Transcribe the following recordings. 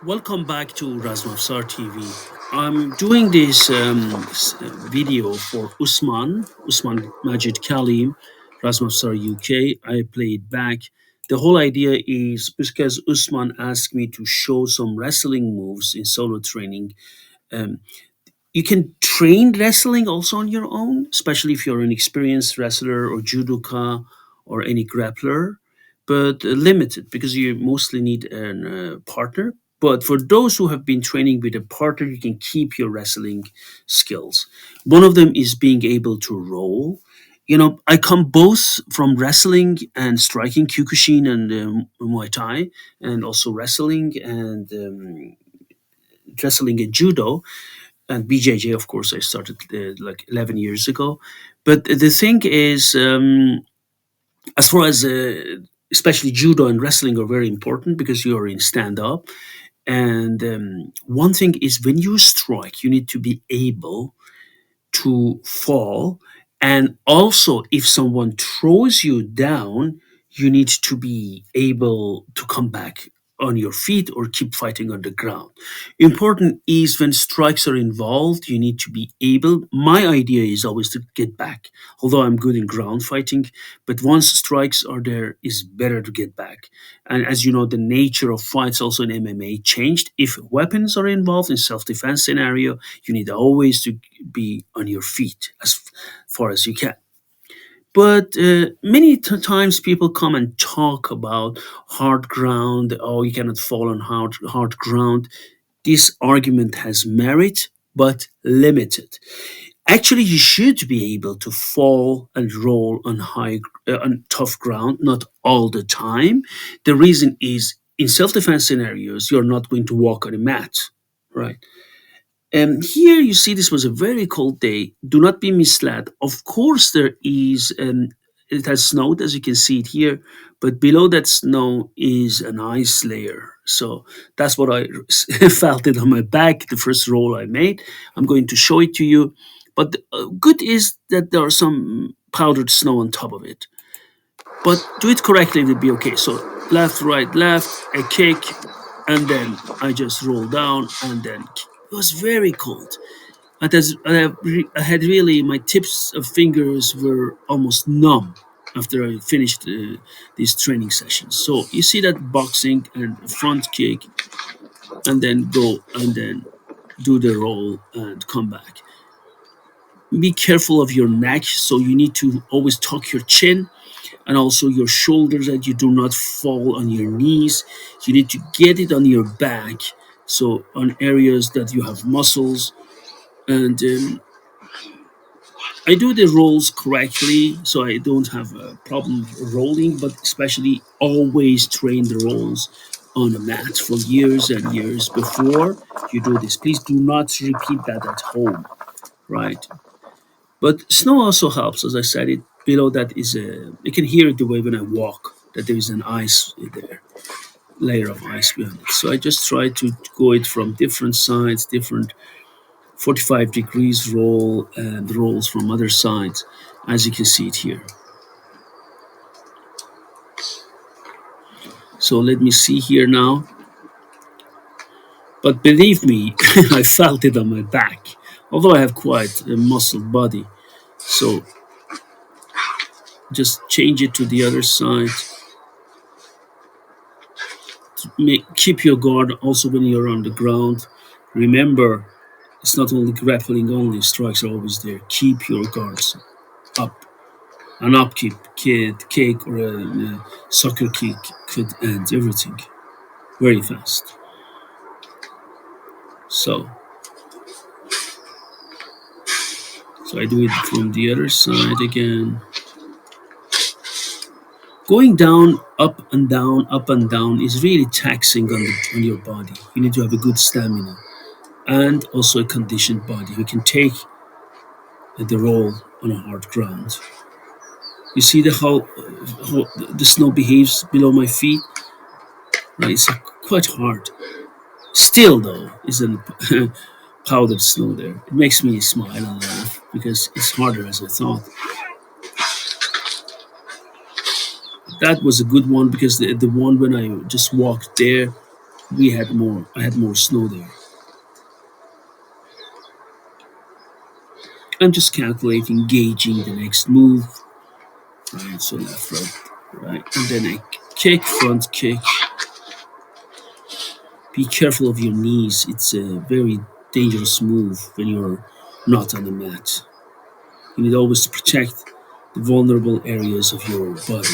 Welcome back to Razmafsar TV. I'm doing this video for Usman Majid Kalim, Razmafsar UK. I play it back. The whole idea is because Usman asked me to show some wrestling moves in solo training. Um, you can train wrestling also on your own, especially if you're an experienced wrestler or judoka or any grappler, but limited because you mostly need a partner. But for those who have been training with a partner, you can keep your wrestling skills. One of them is being able to roll. I come both from wrestling and striking, Kyokushin and Muay Thai, and also wrestling and judo and BJJ, of course, I started like 11 years ago. But the thing is, as far as especially judo and wrestling are very important because you are in stand up. And one thing is when you strike, you need to be able to fall. And also, if someone throws you down, you need to be able to come back on your feet or keep fighting on the ground. Important is when strikes are involved, you need to be able. My idea is always to get back, although I'm good in ground fighting, but once strikes are there, it's better to get back. And as you know, the nature of fights also in MMA changed. If weapons are involved in self defense scenario, you need always to be on your feet as far as you can. But many times people come and talk about hard ground. Oh, you cannot fall on hard ground. This argument has merit, but limited. Actually, you should be able to fall and roll on on tough ground, not all the time. The reason is in self-defense scenarios, you're not going to walk on a mat, right? Here you see this was a very cold day. Do not be misled. Of course, it has snowed as you can see it here, but below that snow is an ice layer. So that's what I felt it on my back, the first roll I made. I'm going to show it to you. But good is that there are some powdered snow on top of it. But do it correctly, it will be okay. So left, right, left, a kick, and then I just roll down and then it was very cold. I had really my tips of fingers were almost numb after I finished these training sessions. So you see that boxing and front kick, and then go and then do the roll and come back. Be careful of your neck, so you need to always tuck your chin and also your shoulders that you do not fall on your knees. You need to get it on your back, so on areas that you have muscles. And I do the rolls correctly, so I don't have a problem rolling, but especially always train the rolls on a mat for years and years before you do this. Please do not repeat that at home, right? But snow also helps, as I said. It below that is a. You can hear it the way when I walk that there is an ice there, layer of ice behind it. So I just try to go it from different sides, different 45 degrees roll and rolls from other sides, as you can see it here. So let me see here now. But believe me, I felt it on my back, although I have quite a muscled body. So just change it to the other side. Keep your guard also when you're on the ground. Remember, it's not only grappling only, strikes are always there. Keep your guards up. An up kick or a soccer kick could end everything very fast. So, so I do it from the other side again. Going down, up and down is really taxing on your body. You need to have a good stamina and also a conditioned body who can take the roll on a hard ground. You see how the snow behaves below my feet? Right, it's quite hard. Still, though, isn't powdered snow there. It makes me smile and laugh because it's harder as I thought. That was a good one because the one when I just walked there, I had more snow there. I'm just calculating, gauging the next move. Right, so left, right, and then a kick, front kick. Be careful of your knees. It's a very dangerous move when you're not on the mat. You need always to protect the vulnerable areas of your body.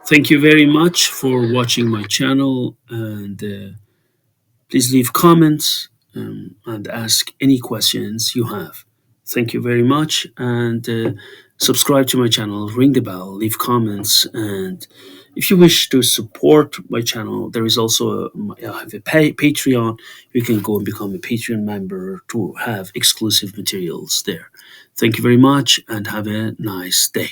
Thank you very much for watching my channel, and please leave comments and ask any questions you have. Thank you very much, and subscribe to my channel, ring the bell, leave comments, and if you wish to support my channel, there is also I have a Patreon. You can go and become a Patreon member to have exclusive materials there. Thank you very much, and have a nice day.